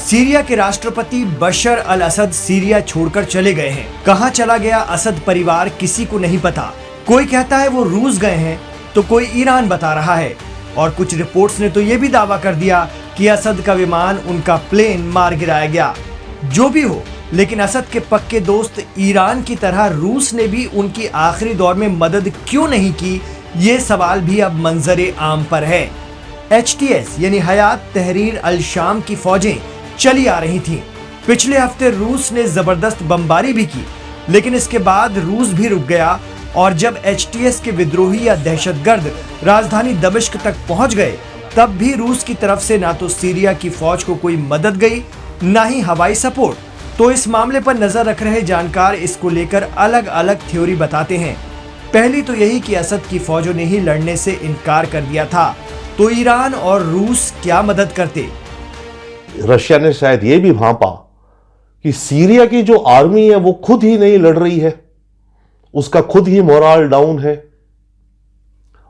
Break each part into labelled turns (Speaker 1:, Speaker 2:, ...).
Speaker 1: Syria के राष्ट्रपति बशर अल Asad Syria छोड़कर चले गए हैं। कहां चला गया असद परिवार किसी को नहीं पता। कोई कहता है वो रूस गए हैं तो कोई ईरान बता रहा है और कुछ रिपोर्ट्स ने तो ये भी दावा कर दिया कि असद का विमान उनका प्लेन मार गिराया गया। जो भी हो, लेकिन असद के पक्के दोस्त ईरान की तरह रूस ने भी उनकी आखिरी दौर में मदद क्यों नहीं की, ये सवाल भी अब मंजरे आम पर है। HTS यानी हयात तहरीर अल शाम की फौजें चली आ रही थीं। पिछले हफ्ते रूस ने जबरदस्त बमबारी भी की, लेकिन इसके बाद रूस भी रुक गया और जब HTS के विद्रोही या दहशतगर्द राजधानी दमिश्क तक पहुंच गए, तब भी रूस की तरफ से ना तो सीरिया की फौज को कोई मदद गई, ना ही हवाई सपोर्ट। तो इस मामले पर नजर रख रहे जानकार इसको लेकर अलग अलग थ्योरी बताते हैं। पहली तो यही कि असद की फौजों ने ही लड़ने से इनकार कर दिया था, तो ईरान और रूस क्या मदद करते।
Speaker 2: रशिया ने शायद ये भी भांपा कि सीरिया की जो आर्मी है वो खुद ही नहीं लड़ रही है, उसका खुद ही मोराल डाउन है।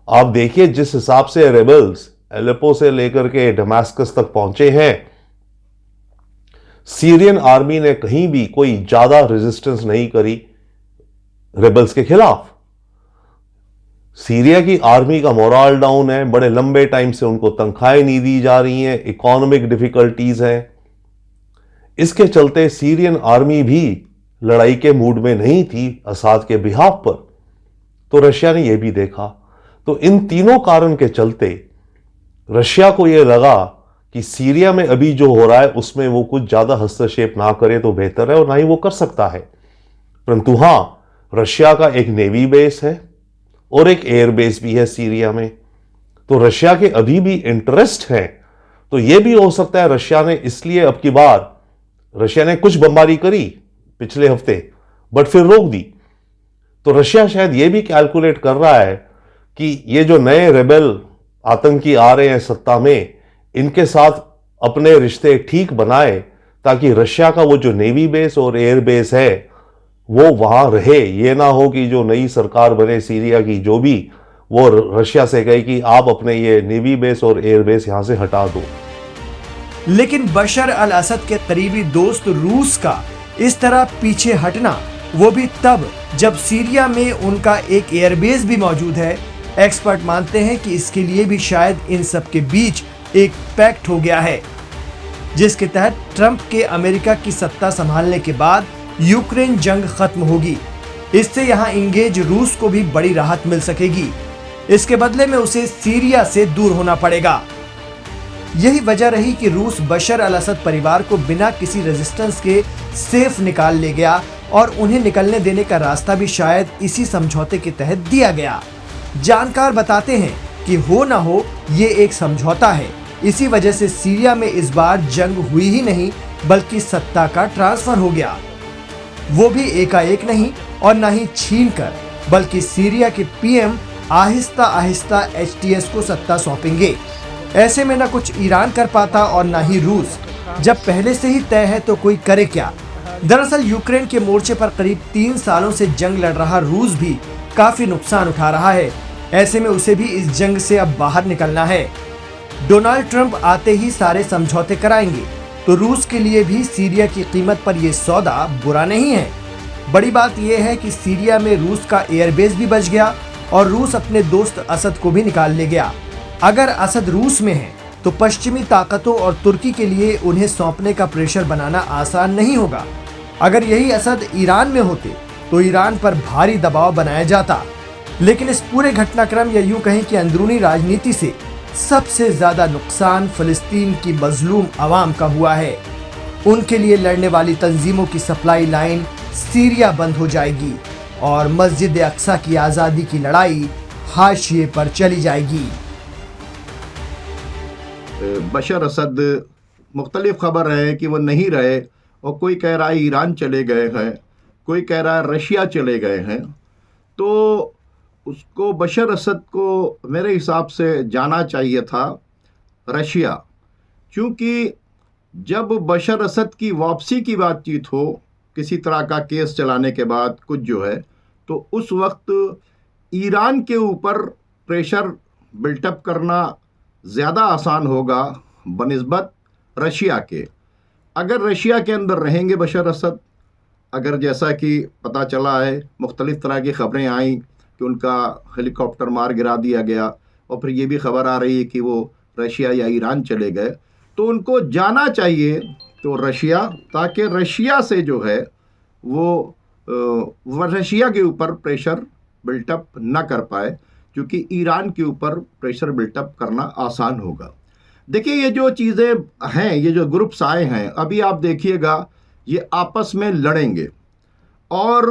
Speaker 2: आप देखिए जिस हिसाब से रेबल्स एलेपो से लेकर के डमास्कस तक पहुंचे हैं, सीरियन आर्मी ने कहीं भी कोई ज्यादा रेजिस्टेंस नहीं करी रेबल्स के खिलाफ। सीरिया की आर्मी का मोराल डाउन है, बड़े लंबे टाइम से उनको तनख्वाहें नहीं दी जा रही हैं, इकोनॉमिक डिफिकल्टीज हैं। इसके चलते सीरियन आर्मी भी लड़ाई के मूड में नहीं थी असद के बिहाफ पर। तो रशिया ने यह भी देखा। तो इन तीनों कारण के चलते रशिया को यह लगा कि सीरिया में अभी जो हो रहा है उसमें वो कुछ ज्यादा हस्तक्षेप ना करे तो बेहतर है, और ना ही वो कर सकता है। परंतु हां, रशिया का एक नेवी बेस है और एक एयर बेस भी है सीरिया में, तो रशिया के अभी भी इंटरेस्ट है। तो यह भी हो सकता है रशिया ने इसलिए अब की बार रशिया ने कुछ बमबारी करी पिछले हफ्ते बट फिर रोक दी। तो रशिया शायद यह भी कैलकुलेट कर रहा है कि ये जो नए रेबेल आतंकी आ रहे हैं सत्ता में, इनके साथ अपने रिश्ते ठीक बनाए ताकि रशिया का वो जो नेवी बेस और एयर बेस है वो वहां रहे। ये ना हो कि जो नई सरकार बने सीरिया की, जो भी, वो रशिया से कहे कि आप अपने ये नेवी बेस और एयर बेस यहां से हटा दो।
Speaker 1: लेकिन बशर अल असद के करीबी दोस्त रूस का इस तरह पीछे हटना, वो भी तब जब सीरिया में उनका एक एयरबेस भी मौजूद है। एक्सपर्ट मानते हैं कि इसके लिए भी शायद इन सब के बीच एक पैक्ट हो गया है, जिसके तहत ट्रंप के अमेरिका की सत्ता संभालने के बाद यूक्रेन जंग खत्म होगी। इससे यहां इंगेज रूस को भी बड़ी राहत मिल सकेगी। इसके बदले में उसे सीरिया से दूर होना पड़ेगा। यही वजह रही कि रूस बशर अल असद परिवार को बिना किसी रेजिस्टेंस के सेफ निकाल ले गया और उन्हें निकलने देने का रास्ता भी शायद इसी समझौते के तहत दिया गया। जानकार बताते हैं कि हो ना हो ये एक समझौता है। इसी वजह से सीरिया में इस बार जंग हुई ही नहीं, बल्कि सत्ता का ट्रांसफर हो गया। वो भी एकाएक नहीं और ना ही छीन कर, बल्कि सीरिया के PM आहिस्ता आहिस्ता HTS को सत्ता सौंपेंगे। ऐसे में ना कुछ ईरान कर पाता और ना ही रूस। जब पहले से ही तय है तो कोई करे क्या। दरअसल यूक्रेन के मोर्चे पर करीब 3 सालों से जंग लड़ रहा रूस भी काफी नुकसान उठा रहा है। ऐसे में उसे भी इस जंग से अब बाहर निकलना है। डोनाल्ड ट्रंप आते ही सारे समझौते कराएंगे, तो रूस के लिए भी सीरिया की कीमत पर यह सौदा बुरा नहीं है। बड़ी बात यह है कि सीरिया में रूस का एयरबेस भी बच गया और रूस अपने दोस्त असद को भी निकाल ले गया। अगर असद रूस में है तो पश्चिमी ताकतों और तुर्की के लिए उन्हें सौंपने का प्रेशर बनाना आसान नहीं होगा। अगर यही असद ईरान में होते तो ईरान पर भारी दबाव बनाया जाता। लेकिन इस पूरे घटनाक्रम या यूं कहें कि अंदरूनी राजनीति से सबसे ज्यादा नुकसान फिलिस्तीन की मजलूम आवाम का हुआ है। उनके लिए लड़ने वाली तंजीमों की सप्लाई लाइन सीरिया बंद हो जाएगी और मस्जिद अक्सा की आज़ादी की लड़ाई हाशिए पर चली जाएगी।
Speaker 3: बशर असद मुख्तलिफ खबर है कि वो नहीं रहे, और कोई कह रहा है ईरान चले गए हैं, कोई कह रहा है रशिया चले गए हैं। तो उसको बशर असद को मेरे हिसाब से जाना चाहिए था रशिया, क्योंकि जब बशर असद की वापसी की बातचीत हो किसी तरह का केस चलाने के बाद कुछ जो है, तो उस वक्त ईरान के ऊपर प्रेशर बिल्टअप करना ज़्यादा आसान होगा बनिस्बत रशिया के। अगर रशिया के अंदर रहेंगे बशर असद, अगर जैसा कि पता चला है, मुख्तलिफ़ तरह की ख़बरें आई कि उनका हेलीकॉप्टर मार गिरा दिया गया, और फिर ये भी खबर आ रही है कि वो रशिया या ईरान चले गए, तो उनको जाना चाहिए तो रशिया, ताकि रशिया से जो है वो रशिया के ऊपर प्रेशर बिल्टअप ना कर पाए, क्योंकि ईरान के ऊपर प्रेशर बिल्टअप करना आसान होगा। देखिए, ये जो चीज़ें हैं, ये जो ग्रुप्स आए हैं, अभी आप देखिएगा ये आपस में लड़ेंगे और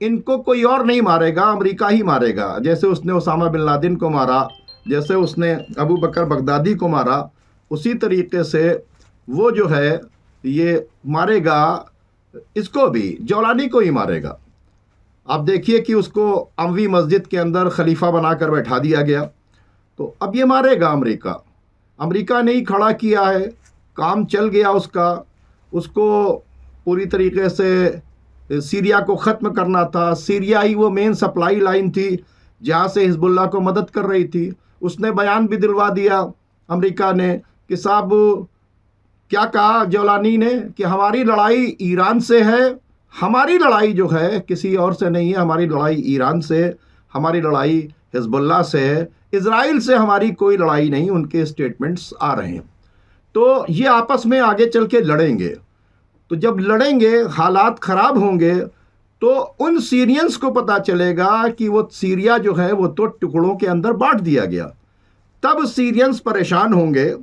Speaker 3: इनको कोई और नहीं मारेगा, अमेरिका ही मारेगा। जैसे उसने ओसामा बिन लादेन को मारा, जैसे उसने अबू बकर बगदादी को मारा, उसी तरीके से वो जो है ये मारेगा, इसको भी, जौलानी को ही मारेगा। आप देखिए कि उसको अमवी मस्जिद के अंदर खलीफा बनाकर बैठा दिया गया, तो अब ये मारेगा अमेरिका। अमेरिका ने ही खड़ा किया है, काम चल गया उसका, उसको पूरी तरीके से सीरिया को ख़त्म करना था। सीरिया ही वो मेन सप्लाई लाइन थी जहाँ से हिजबुल्लाह को मदद कर रही थी। उसने बयान भी दिलवा दिया अमेरिका ने कि साहब, क्या कहा जौलानी ने कि हमारी लड़ाई ईरान से है, हमारी लड़ाई जो है किसी और से नहीं है, हमारी लड़ाई ईरान से, हमारी लड़ाई हिजबुल्लाह से है, इजराइल से हमारी कोई लड़ाई नहीं। उनके स्टेटमेंट्स आ रहे हैं। तो ये आपस में आगे चल के लड़ेंगे, तो जब लड़ेंगे हालात ख़राब होंगे, तो उन सीरियंस को पता चलेगा कि वो सीरिया जो है वो तो टुकड़ों के अंदर बांट दिया गया। तब सीरियंस परेशान होंगे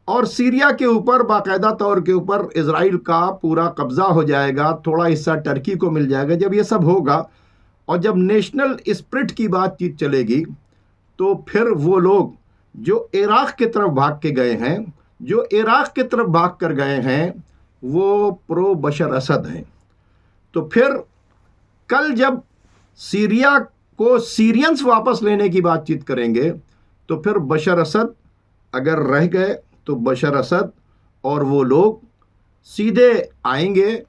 Speaker 3: और सीरिया के ऊपर बाकायदा तौर के ऊपर इजराइल का पूरा कब्ज़ा हो जाएगा, थोड़ा हिस्सा टर्की को मिल जाएगा। जब ये सब होगा और जब नेशनल स्पिरिट की बातचीत चलेगी, तो फिर वो लोग जो इराक़ की तरफ भाग के गए हैं, जो इराक़ की तरफ भाग कर गए हैं, वो प्रो बशर असद हैं। तो फिर कल जब सीरिया को सीरियंस वापस लेने की बातचीत करेंगे, तो फिर बशर असद अगर रह गए तो बशर असद और वो लोग सीधे आएंगे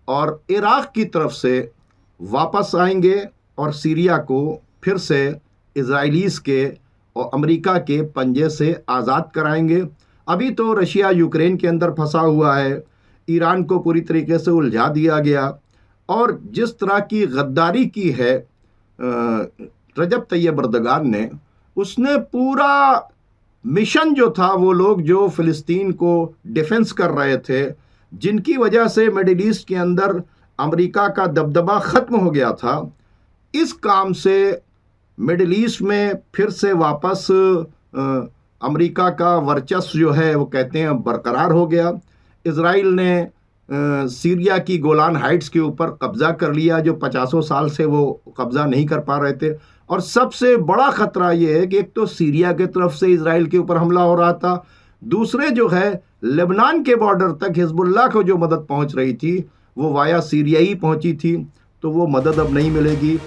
Speaker 3: और इराक़ की तरफ से वापस आएंगे और सीरिया को फिर से इजराइलीज़ के और अमेरिका के पंजे से आज़ाद कराएंगे। अभी तो रशिया यूक्रेन के अंदर फंसा हुआ है, ईरान को पूरी तरीके से उलझा दिया गया, और जिस तरह की गद्दारी की है रजब तैयब अर्दगान ने, उसने पूरा मिशन जो था, वो लोग जो फ़िलिस्तीन को डिफेंस कर रहे थे, जिनकी वजह से मिडिल ईस्ट के अंदर अमेरिका का दबदबा ख़त्म हो गया था, इस काम से मिडिल ईस्ट में फिर से वापस अमेरिका का वर्चस्व जो है वो कहते हैं बरकरार हो गया। इज़राइल ने सीरिया की गोलान हाइट्स के ऊपर कब्ज़ा कर लिया, जो 50 साल से वो कब्ज़ा नहीं कर पा रहे थे। और सबसे बड़ा ख़तरा ये है कि एक तो सीरिया के तरफ से इज़राइल के ऊपर हमला हो रहा था, दूसरे जो है लेबनान के बॉर्डर तक हिजबुल्लाह को जो मदद पहुंच रही थी वो वाया सीरिया ही पहुंची थी, तो वो मदद अब नहीं मिलेगी।